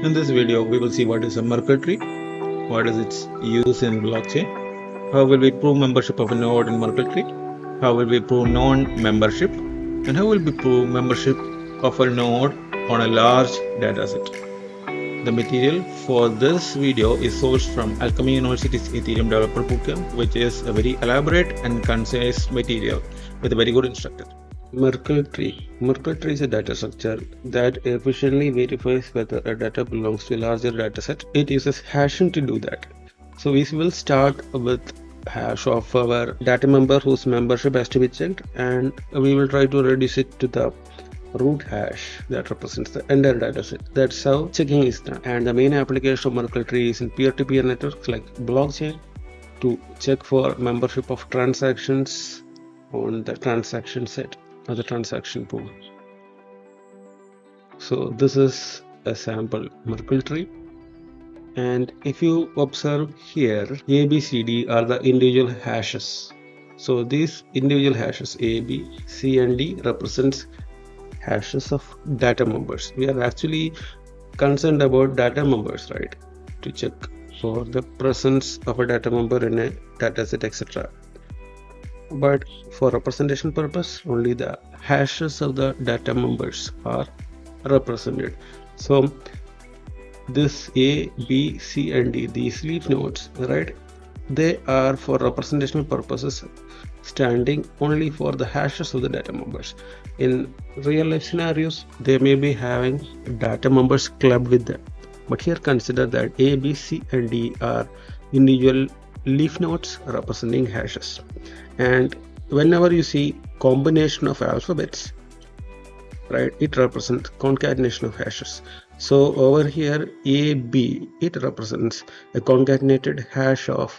In this video, we will see what is a Merkle Tree, what is its use in blockchain, how will we prove membership of a node in Merkle Tree, how will we prove non-membership, and how will we prove membership of a node on a large dataset. The material for this video is sourced from Alchemy University's Ethereum Developer Bootcamp, which is a very elaborate and concise material with a very good instructor. Merkle Tree. Merkle Tree is a data structure that efficiently verifies whether a data belongs to a larger dataset. It uses hashing to do that. So we will start with hash of our data member whose membership has to be checked, and we will try to reduce it to the root hash that represents the entire dataset. That's how checking is done. And the main application of Merkle Tree is in peer-to-peer networks like blockchain to check for membership of transactions on the transaction set or the transaction pool. So this is a sample Merkle Tree, and if you observe here, A, B, C, D are the individual hashes. So these individual hashes A, B, C and D represents hashes of data members. We are actually concerned about data members, right? To check for the presence of a data member in a dataset, etc. But for representation purpose, only the hashes of the data members are represented. So this A, B, C and D, these leaf nodes, right, they are for representational purposes standing only for the hashes of the data members. In real life scenarios, they may be having data members clubbed with them, but here consider that A, B, C and D are individual leaf nodes representing hashes. And whenever you see combination of alphabets, right, it represents concatenation of hashes. So over here A, B, it represents a concatenated hash of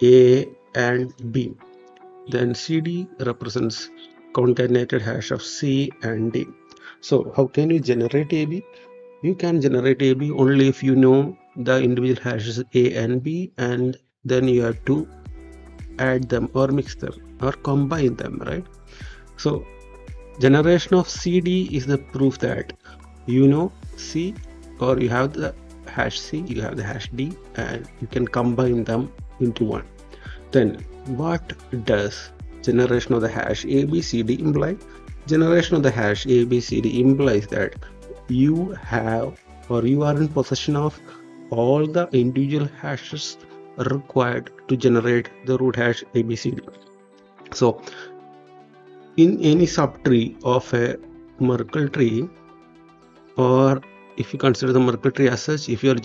A and B. Then CD represents concatenated hash of C and D. So how can you generate AB? You can generate AB only if you know the individual hashes A and B, and then you have to add them or mix them or combine them, right? So generation of CD is the proof that you know C, or you have the hash C, you have the hash D, and you can combine them into one. Then what does generation of the hash ABCD imply? Generation of the hash ABCD implies that you have or you are in possession of all the individual hashes required to generate the root hash ABCD. So in any subtree of a Merkle tree, or if you consider the Merkle tree as such, if you're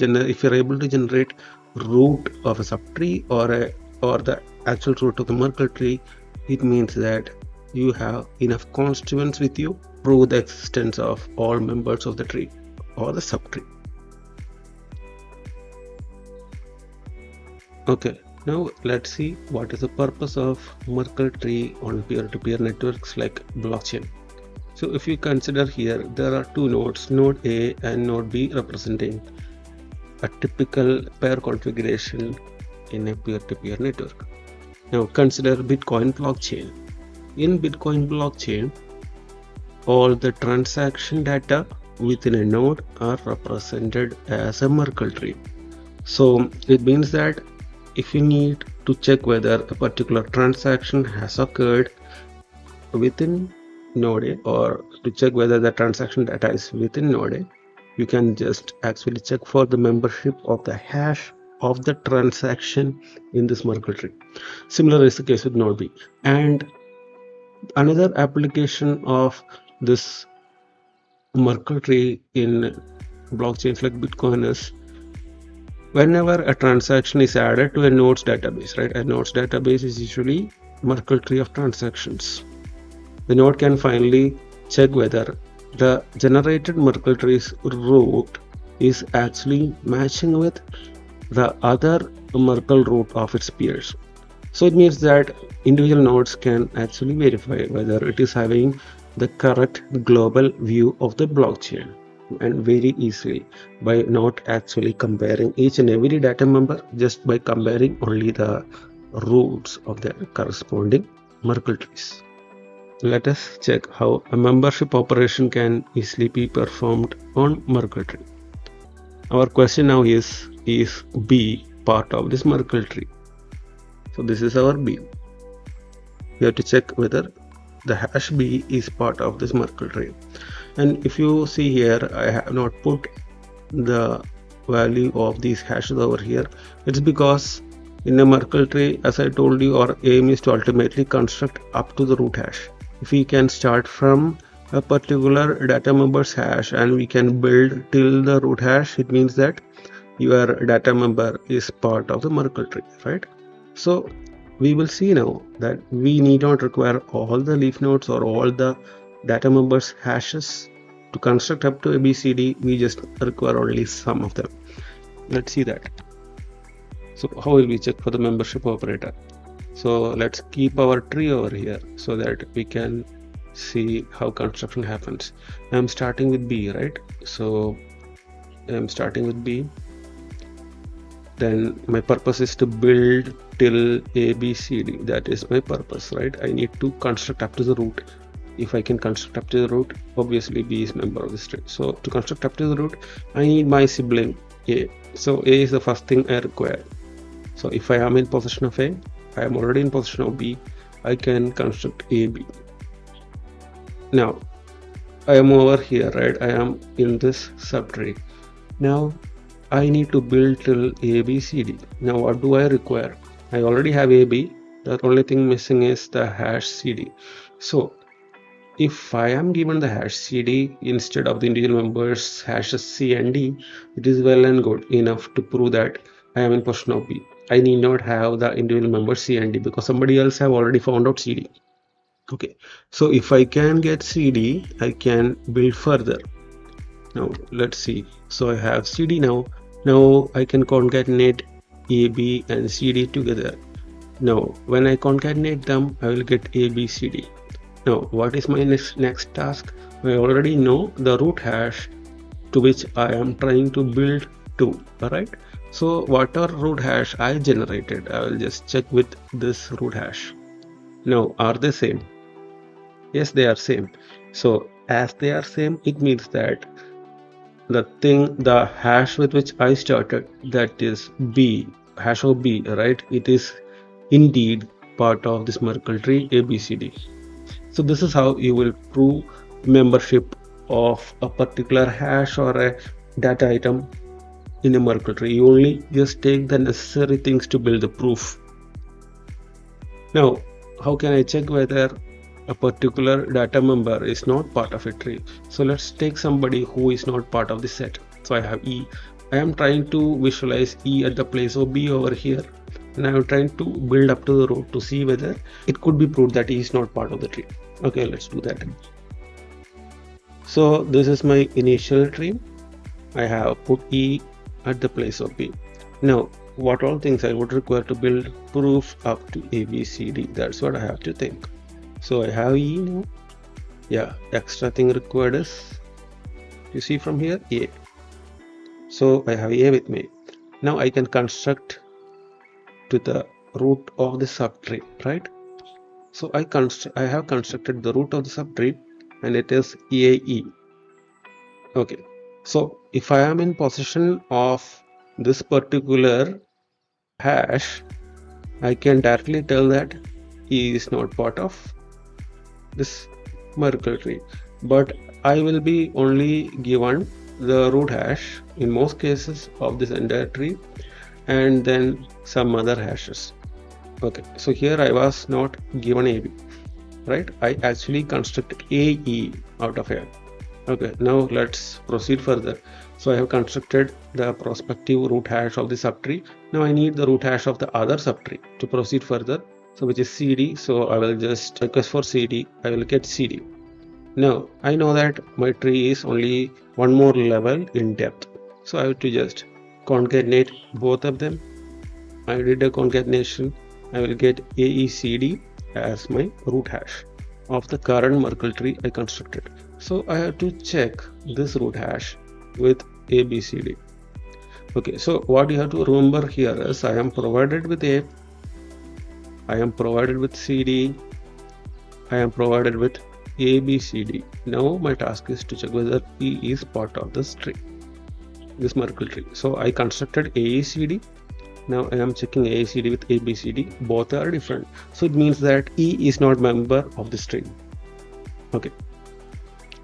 able to generate root of a subtree or the actual root of the Merkle tree, it means that you have enough constituents with you, prove the existence of all members of the tree or the subtree. Okay, now let's see what is the purpose of Merkle tree on peer-to-peer networks like blockchain. So if you consider here, there are two nodes, node A and node B, representing a typical pair configuration in a peer-to-peer network. Now consider Bitcoin blockchain. In Bitcoin blockchain, all the transaction data within a node are represented as a Merkle tree. So it means that if you need to check whether a particular transaction has occurred within node A, or to check whether the transaction data is within node A, you can just actually check for the membership of the hash of the transaction in this Merkle tree. Similar is the case with node B. And another application of this Merkle tree in blockchains like Bitcoin is whenever a transaction is added to a node's database, right? A node's database is usually Merkle tree of transactions. The node can finally check whether the generated Merkle tree's root is actually matching with the other Merkle root of its peers. So it means that individual nodes can actually verify whether it is having the correct global view of the blockchain, and very easily by not actually comparing each and every data member, just by comparing only the roots of the corresponding Merkle trees. Let us check how a membership operation can easily be performed on Merkle Tree. Our question now is B part of this Merkle tree? So this is our B. We have to check whether the hash B is part of this Merkle tree. And if you see here, I have not put the value of these hashes over here. It's because in a Merkle tree, as I told you, our aim is to ultimately construct up to the root hash. If we can start from a particular data member's hash and we can build till the root hash, it means that your data member is part of the Merkle tree, right? So we will see now that we need not require all the leaf nodes or all the data members hashes to construct up to ABCD. We just require only some of them. Let's see that. So how will we check for the membership operator? So let's keep our tree over here so that we can see how construction happens. I'm starting with B, right? So I'm starting with B. Then my purpose is to build till ABCD. That is my purpose, right? I need to construct up to the root. If I can construct up to the root, obviously B is member of this tree. So to construct up to the root, I need my sibling A. So A is the first thing I require. So if I am in possession of A, I am already in possession of B, I can construct AB. Now I am over here, right? I am in this subtree. Now I need to build till ABCD. Now what do I require? I already have AB. The only thing missing is the hash CD. So if I am given the hash CD instead of the individual members hashes C and D, it is well and good enough to prove that I am in possession of B. I need not have the individual members C and D because somebody else have already found out CD. Okay, so if I can get CD, I can build further. Now let's see. So I have CD now. Now I can concatenate AB and CD together. Now when I concatenate them, I will get ABCD. Now what is my next task? I already know the root hash to which I am trying to build to. Alright. So whatever root hash I generated, I will just check with this root hash. Now are they same? Yes, they are same. So as they are same, it means that the hash with which I started, that is B, hash of B, right? It is indeed part of this Merkle tree ABCD. So this is how you will prove membership of a particular hash or a data item in a Merkle tree. You only just take the necessary things to build the proof. Now, how can I check whether a particular data member is not part of a tree? So let's take somebody who is not part of the set. So I have E. I am trying to visualize E at the place of B over here, and I am trying to build up to the root to see whether it could be proved that E is not part of the tree. Okay, let's do that. So this is my initial tree. I have put E at the place of B. Now what all things I would require to build proof up to ABCD? That's what I have to think. So I have E now. Yeah, extra thing required is, you see from here, A. So I have A with me. Now I can construct to the root of the subtree, right? So I have constructed the root of the subtree and it is AE. Okay. So if I am in possession of this particular hash, I can directly tell that E is not part of this Merkle tree, but I will be only given the root hash in most cases of this entire tree and then some other hashes. Okay, so here I was not given AB, right? I actually constructed AE out of here. Okay, now let's proceed further. So I have constructed the prospective root hash of the subtree. Now I need the root hash of the other subtree to proceed further. So which is CD. So I will just request for CD. I will get CD. Now I know that my tree is only one more level in depth. So I have to just concatenate both of them. I did a concatenation. I will get AECD as my root hash of the current Merkle tree I constructed. So I have to check this root hash with ABCD. Okay, so what you have to remember here is I am provided with A, I am provided with CD, I am provided with ABCD. Now my task is to check whether E is part of this tree. this Merkle tree. So I constructed ABCD. Now I am checking ABCD with ABCD. Both are different. So it means that E is not member of this tree. Okay.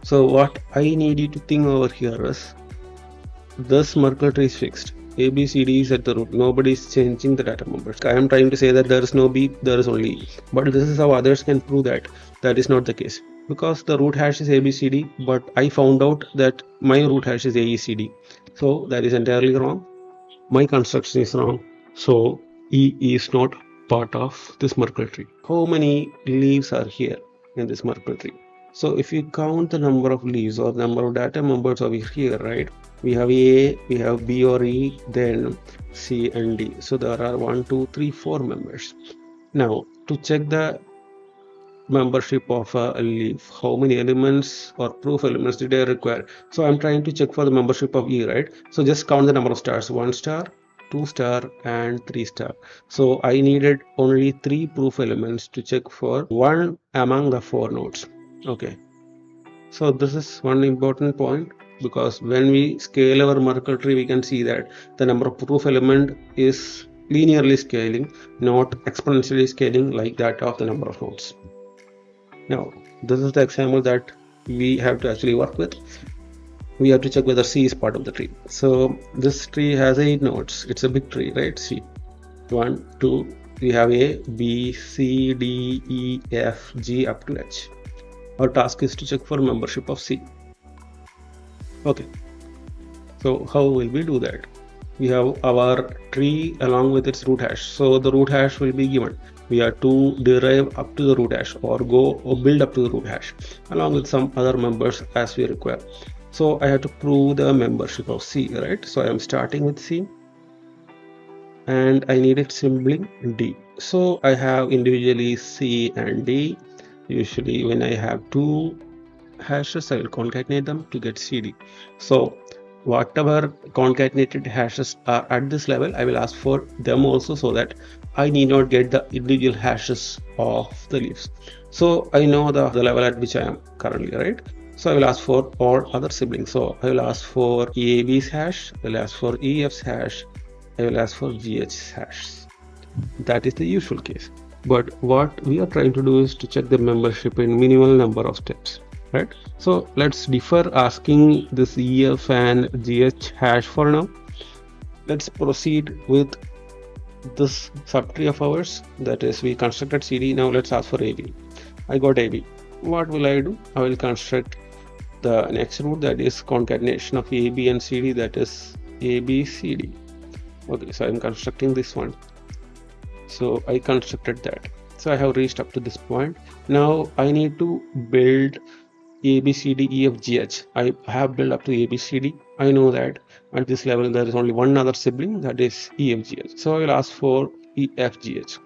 So what I need you to think over here is this Merkle tree is fixed. A, B, C, D is at the root. Nobody is changing the data members. I am trying to say that there is no B, there is only E. But this is how others can prove that that is not the case. Because the root hash is ABCD, but I found out that my root hash is AECD. So that is entirely wrong. My construction is wrong. So E is not part of this Merkle tree. How many leaves are here in this Merkle tree? So if you count the number of leaves or number of data members over here, right? We have A, we have B or E, then C and D. So there are 1, 2, 3, 4 members. Now to check the membership of a leaf, how many elements or proof elements did I require? So I'm trying to check for the membership of E, right? So just count the number of stars, 1 star, 2 star and 3 star. So I needed only 3 proof elements to check for one among the 4 nodes. Okay, so this is one important point, because when we scale our Merkle tree, we can see that the number of proof element is linearly scaling, not exponentially scaling like that of the number of nodes. Now this is the example that we have to actually work with. We have to check whether C is part of the tree. So this tree has 8 nodes. It's a big tree, right? C, 1, 2, we have A, B, C, D, E, F, G up to H. Our task is to check for membership of C. Okay, so how will we do that? We have our tree along with its root hash. So the root hash will be given. We have to derive up to the root hash or go or build up to the root hash along with some other members as we require. So I have to prove the membership of C, right? So I am starting with C and I need its sibling D. So I have individually C and D. Usually when I have 2 hashes, I will concatenate them to get CD. So whatever concatenated hashes are at this level, I will ask for them also, so that I need not get the individual hashes of the leaves. So I know the level at which I am currently, right? So I will ask for all other siblings. So I will ask for EAB's hash, I will ask for EF's hash, I will ask for GH's hash. That is the usual case. But what we are trying to do is to check the membership in minimal number of steps, right? So let's defer asking this EF and GH hash for now. Let's proceed with this subtree of ours, that is we constructed CD. Now let's ask for AB. I got AB. What will I do? I will construct the next root, that is concatenation of AB and CD, that is ABCD. Okay, so I'm constructing this one. So I constructed that. So I have reached up to this point. Now I need to build ABCDEFGH. I have built up to ABCD. I know that at this level there is only one other sibling, that is EFGH. So I will ask for EFGH.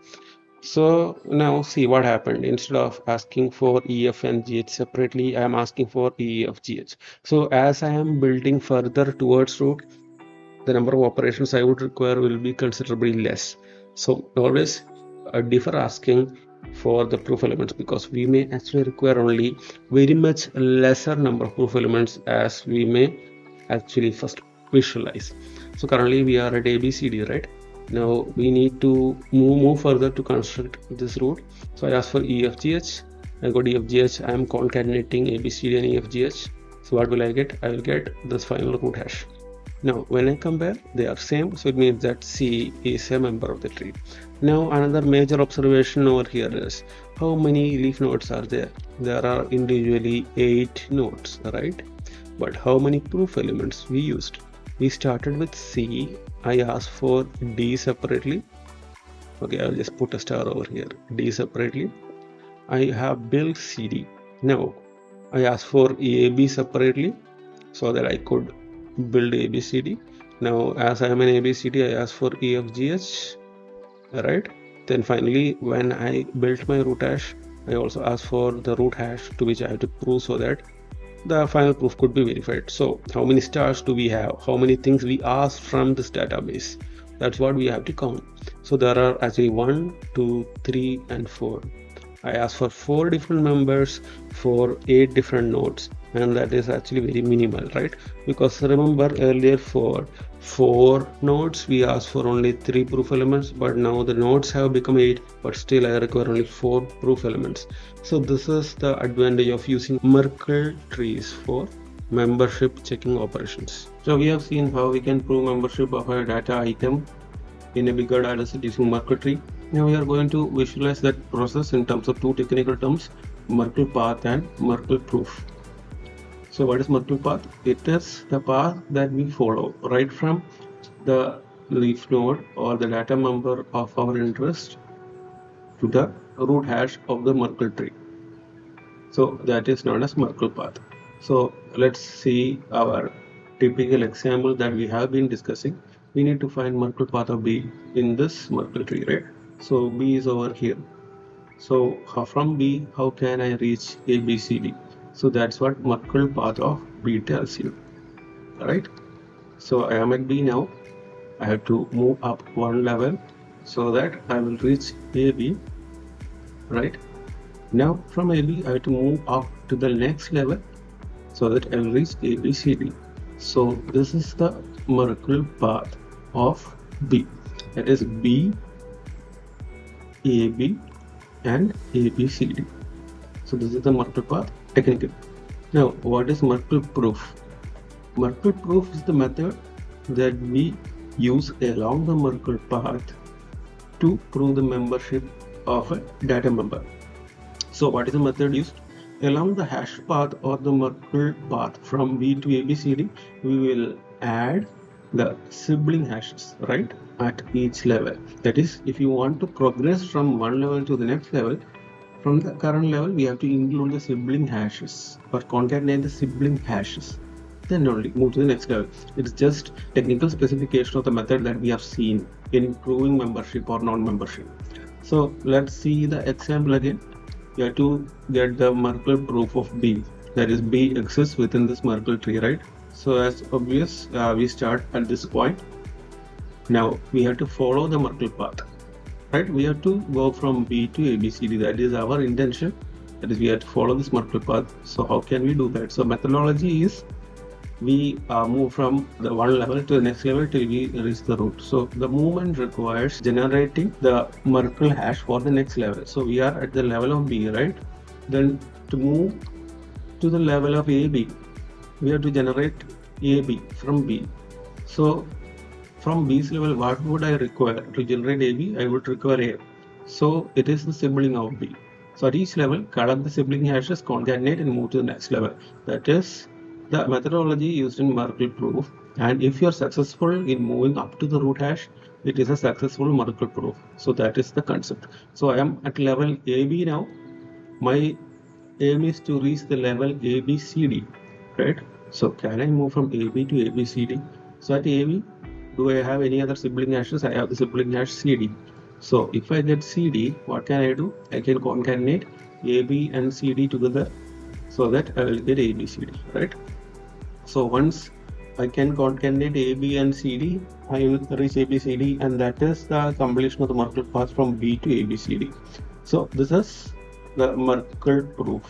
So now see what happened. Instead of asking for EF and GH separately, I am asking for EFGH. So as I am building further towards root, the number of operations I would require will be considerably less. So always defer asking for the proof elements, because we may actually require only very much lesser number of proof elements as we may actually first visualize. So currently we are at ABCD, right? Now we need to move further to construct this root. So I ask for EFGH. I got EFGH. I am concatenating ABCD and EFGH. So what will I get? I will get this final root hash. Now when I compare, they are same, so it means that C is a member of the tree. Now another major observation over here is how many leaf nodes are there? There are individually 8 nodes, right? But how many proof elements we used? We started with C. I asked for D separately. Okay, I'll just put a star over here. D separately. I have built CD. Now I asked for EAB separately so that I could build ABCD. Now as I am in ABCD, I ask for EFGH, right? Then finally when I built my root hash, I also asked for the root hash to which I have to prove so that the final proof could be verified. So how many stars do we have? How many things we asked from this database? That's what we have to count. So there are actually 1, 2, 3 and 4. I asked for 4 different members for 8 different nodes. and that is actually very minimal, right? Because remember earlier for 4 nodes we asked for only 3 proof elements, but now the nodes have become 8, but still I require only 4 proof elements. So this is the advantage of using Merkle trees for membership checking operations. So we have seen how we can prove membership of a data item in a bigger dataset using Merkle tree. Now we are going to visualize that process in terms of 2 technical terms, Merkle path and Merkle proof. So what is Merkle path? It is the path that we follow right from the leaf node or the data member of our interest to the root hash of the Merkle tree. So that is known as Merkle path. So let's see our typical example that we have been discussing. We need to find Merkle path of B in this Merkle tree, right? So B is over here. So from B, how can I reach A, B, C, D? So that's what Merkle path of B tells you, right? So I am at B now. I have to move up one level so that I will reach AB, right? Now from AB, I have to move up to the next level so that I will reach A, B, C, D. So this is the Merkle path of B. That is B, AB, and ABCD. So this is the Merkle path technically. Now what is Merkle proof? Merkle proof is the method that we use along the Merkle path to prove the membership of a data member. So what is the method used? Along the hash path or the Merkle path from B to ABCD, we will add the sibling hashes, right, at each level. That is, if you want to progress from one level to the next level, from the current level we have to include the sibling hashes or concatenate the sibling hashes, then only move to the next level. It's just technical specification of the method that we have seen in proving membership or non-membership. So let's see the example again. You have to get the Merkle proof of B, that is B exists within this Merkle tree, right? So as obvious, we start at this point. Now we have to follow the Merkle path, right? We have to go from B to ABCD. That is our intention. That is, we have to follow this Merkle path. So how can we do that? So methodology is we move from the one level to the next level till we reach the root. So the movement requires generating the Merkle hash for the next level. So we are at the level of B, right? Then to move to the level of AB, we have to generate AB from B. So from B's level, what would I require to generate AB? I would require A. So it is the sibling of B. So at each level, collect the sibling hashes, concatenate, and move to the next level. That is the methodology used in Merkle proof. And if you are successful in moving up to the root hash, it is a successful Merkle proof. So that is the concept. So I am at level AB now. My aim is to reach the level ABCD, right? So can I move from AB to ABCD? So at AB, do I have any other sibling hashes? I have the sibling hash CD. So if I get CD, what can I do? I can concatenate AB and CD together so that I will get ABCD, right? So once I can concatenate AB and CD, I will reach ABCD, and that is the completion of the Merkle path from B to ABCD. So this is the Merkle proof.